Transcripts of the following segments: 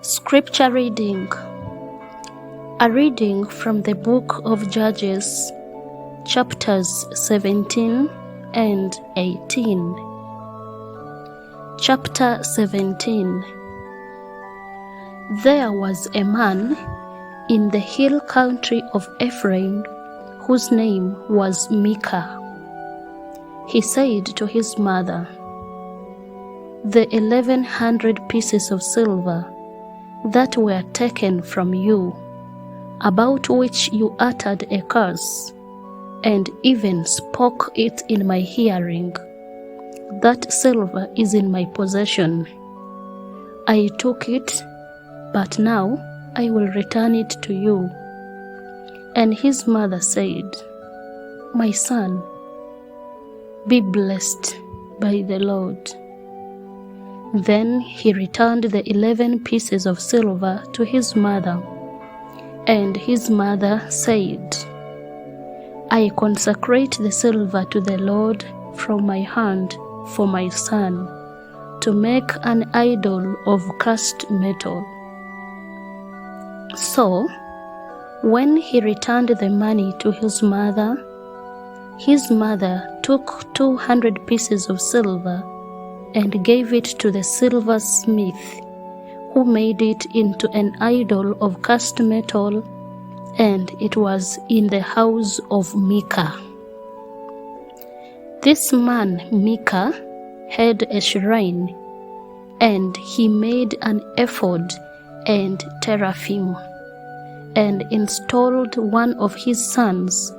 Scripture reading. A reading from the book of Judges, chapters 17 and 18. Chapter 17. There was a man in the hill country of Ephraim whose name was Micah. He said to his mother, "The 1,100 pieces of silver that were taken from you, about which you uttered a curse, and even spoke it in my hearing, that silver is in my possession. I took it, but now I will return it to you." And his mother said, "My son, be blessed by the Lord." Then he returned the 11 pieces of silver to his mother, and his mother said, "I consecrate the silver to the Lord from my hand for my son, to make an idol of cast metal." So, when he returned the money to his mother took 200 pieces of silver and gave it to the silversmith, who made it into an idol of cast metal, and it was in the house of Micah. This man Micah had a shrine, and he made an ephod and teraphim, and installed one of his sons,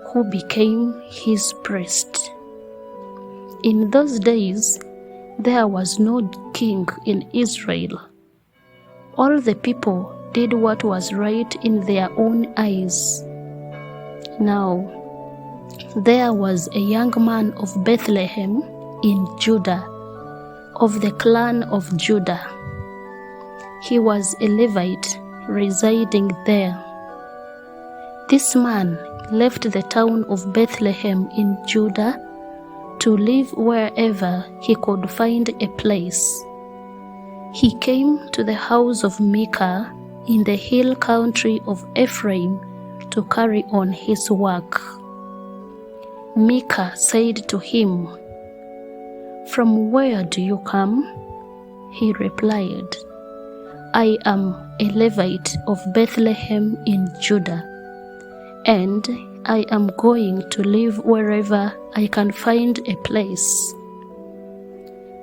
who became his priest. In those days there was no king in Israel. All the people did what was right in their own eyes. Now there was a young man of Bethlehem in Judah, of the clan of Judah. He was a Levite residing there. This man left the town of Bethlehem in Judah to live wherever he could find a place. He came to the house of Micah in the hill country of Ephraim to carry on his work. Micah said to him, "From where do you come?" He replied, "I am a Levite of Bethlehem in Judah, and I am going to live wherever I can find a place."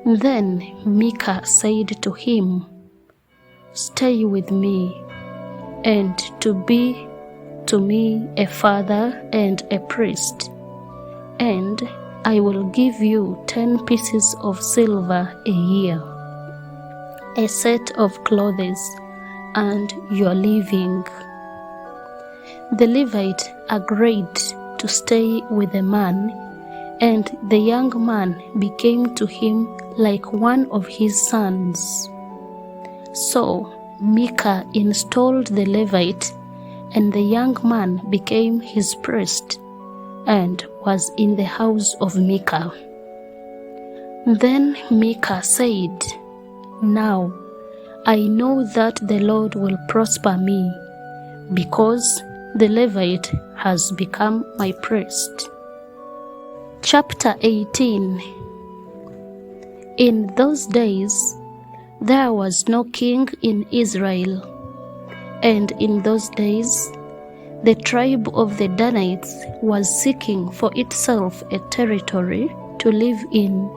Then Micah said to him, "Stay with me, and to be to me a father and a priest, and I will give you 10 pieces of silver a year, a set of clothes, and your living." The Levite agreed to stay with the man, and the young man became to him like one of his sons. So Micah installed the Levite, and the young man became his priest, and was in the house of Micah. Then Micah said, "Now I know that the Lord will prosper me, because the Levite has become my priest." Chapter 18. In those days there was no king in Israel, and in those days the tribe of the Danites was seeking for itself a territory to live in,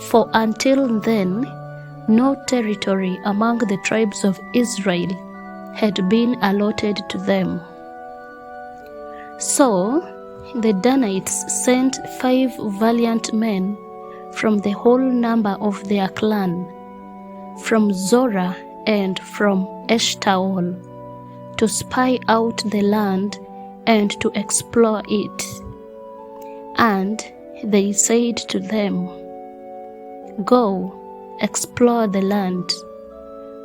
for until then no territory among the tribes of Israel had been allotted to them. So the Danites sent 5 valiant men from the whole number of their clan, from Zorah and from Eshtaol, to spy out the land and to explore it. And they said to them, "Go, explore the land."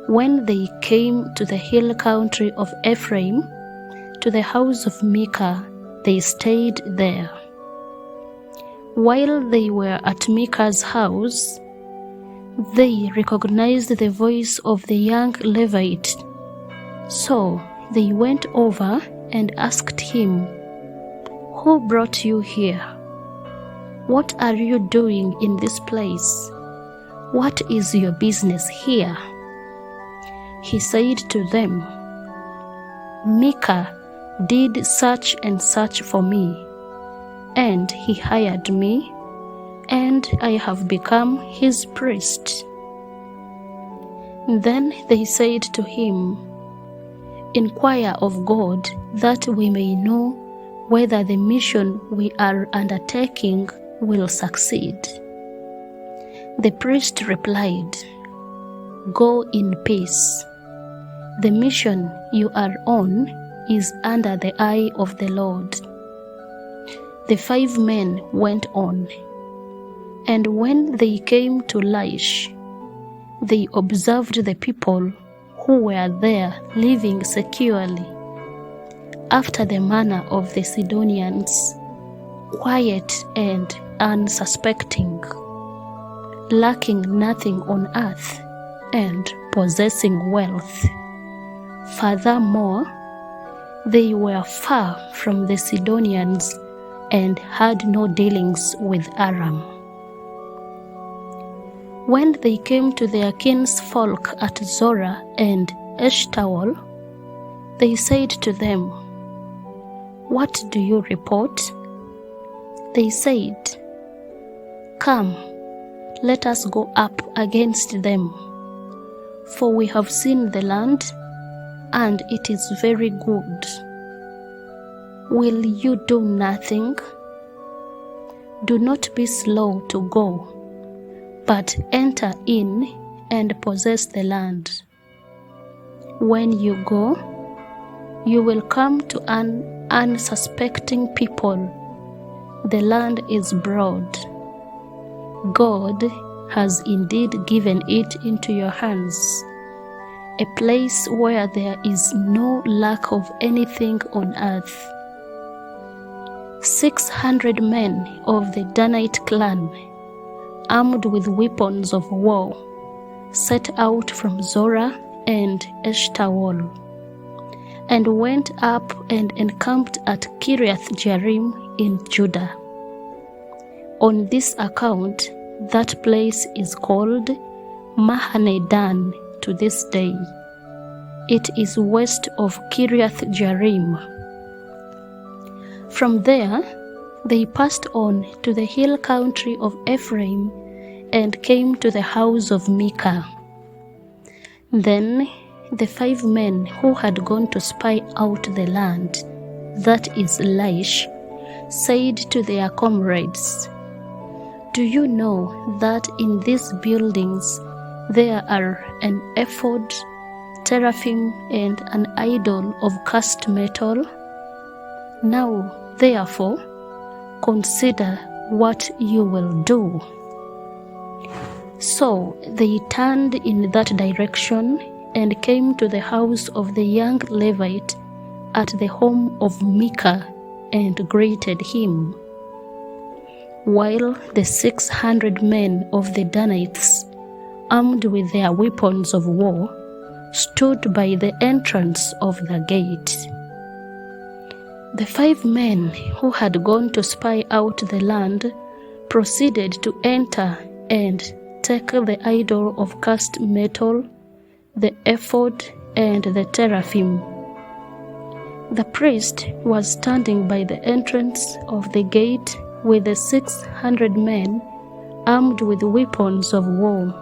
When they came to the hill country of Ephraim, to the house of Micah, they stayed there. While they were at Micah's house, They recognized the voice of the young Levite. So they went over and asked him, "Who brought you here? What are you doing in this place? What is your business here?" He said to them, "Micah did such and such for me, and he hired me, and I have become his priest." Then they said to him, "Inquire of God, that we may know whether the mission we are undertaking will succeed." The priest replied, "Go in peace. The mission you are on is under the eye of the Lord." The 5 men went on, and when they came to Laish, they observed the people who were there living securely, after the manner of the Sidonians, quiet and unsuspecting, lacking nothing on earth and possessing wealth. Furthermore, they were far from the Sidonians and had no dealings with Aram. When they came to their kinsfolk at Zorah and Eshtaol, they said to them, "What do you report?" They said, "Come, let us go up against them, for we have seen the land, and it is very good. Will you do nothing? Do not be slow to go, but enter in and possess the land. When you go, you will come to an unsuspecting people. The land is broad. God has indeed given it into your hands, a place where there is no lack of anything on earth." 600 men of the Danite clan, armed with weapons of war, set out from Zorah and Eshtaol, and went up and encamped at Kiriath-Jearim in Judah. On this account, that place is called Mahane-Dan to this day. It is west of Kiriath-Jearim. From there, they passed on to the hill country of Ephraim and came to the house of Micah. Then the 5 men who had gone to spy out the land, that is Laish, said to their comrades, "Do you know that in these buildings there are an ephod, teraphim, and an idol of cast metal? Now, therefore, consider what you will do." So they turned in that direction and came to the house of the young Levite at the home of Micah and greeted him, while the 600 men of the Danites, armed with their weapons of war, stood by the entrance of the gate. The 5 men who had gone to spy out the land proceeded to enter and take the idol of cast metal, the ephod, and the teraphim. The priest was standing by the entrance of the gate with the 600 men armed with weapons of war.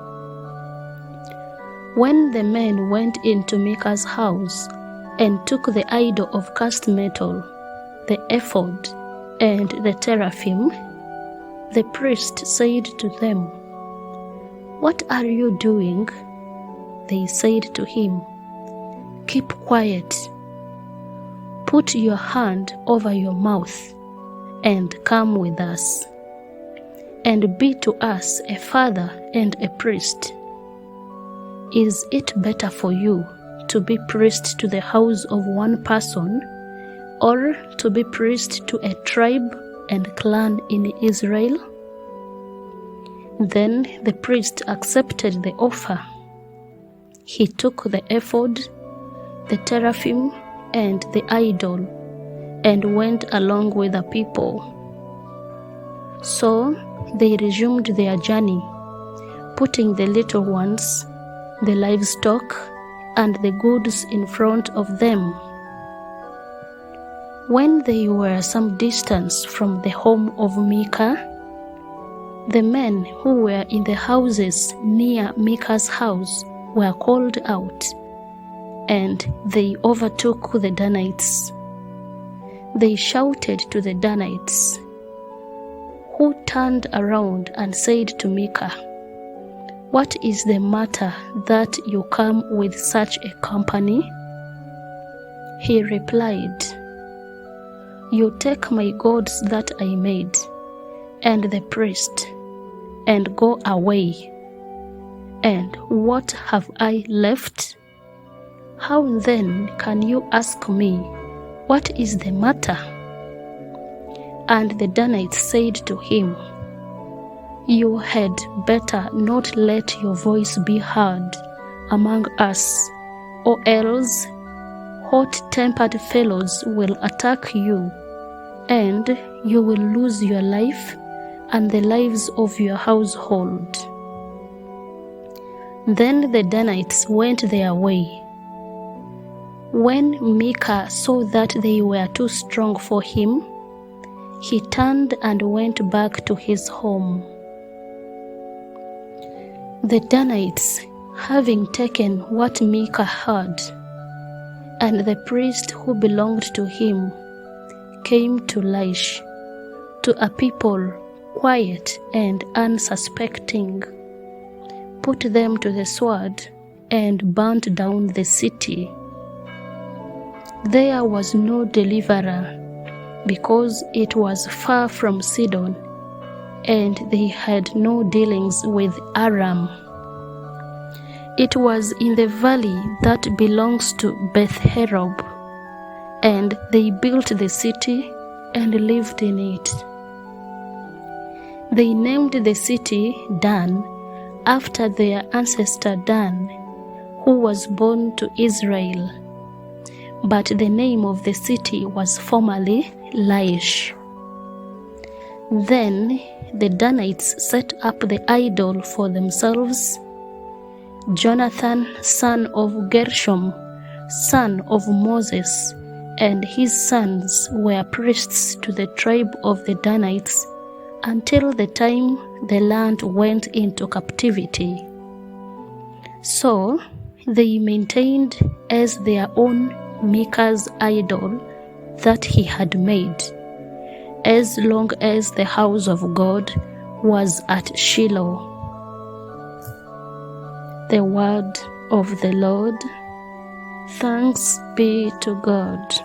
When the men went into Micah's house and took the idol of cast metal, the ephod, and the teraphim, the priest said to them, "What are you doing?" They said to him, "Keep quiet. Put your hand over your mouth and come with us, and be to us a father and a priest. Is it better for you to be priest to the house of one person, or to be priest to a tribe and clan in Israel?" Then the priest accepted the offer. He took the ephod, the teraphim, and the idol, and went along with the people. So they resumed their journey, putting the little ones, the livestock, and the goods in front of them. When they were some distance from the home of Micah, the men who were in the houses near Micah's house were called out, and they overtook the Danites. They shouted to the Danites, who turned around and said to Micah, "What is the matter that you come with such a company?" He replied, "You take my gods that I made, and the priest, and go away. And what have I left? How then can you ask me, what is the matter?" And the Danites said to him, "You had better not let your voice be heard among us, or else hot-tempered fellows will attack you, and you will lose your life and the lives of your household." Then the Danites went their way. When Micah saw that they were too strong for him, he turned and went back to his home. The Danites, having taken what Micah had, and the priest who belonged to him, came to Laish, to a people quiet and unsuspecting, put them to the sword, and burnt down the city. There was no deliverer, because it was far from Sidon, and they had no dealings with Aram. It was in the valley that belongs to Beth-Herob, and they built the city and lived in it. They named the city Dan, after their ancestor Dan, who was born to Israel. But the name of the city was formerly Laish. Then the Danites set up the idol for themselves. Jonathan, son of Gershom, son of Moses, and his sons were priests to the tribe of the Danites until the time the land went into captivity. So they maintained as their own Micah's idol that he had made, as long as the house of God was at Shiloh. The word of the Lord. Thanks be to God.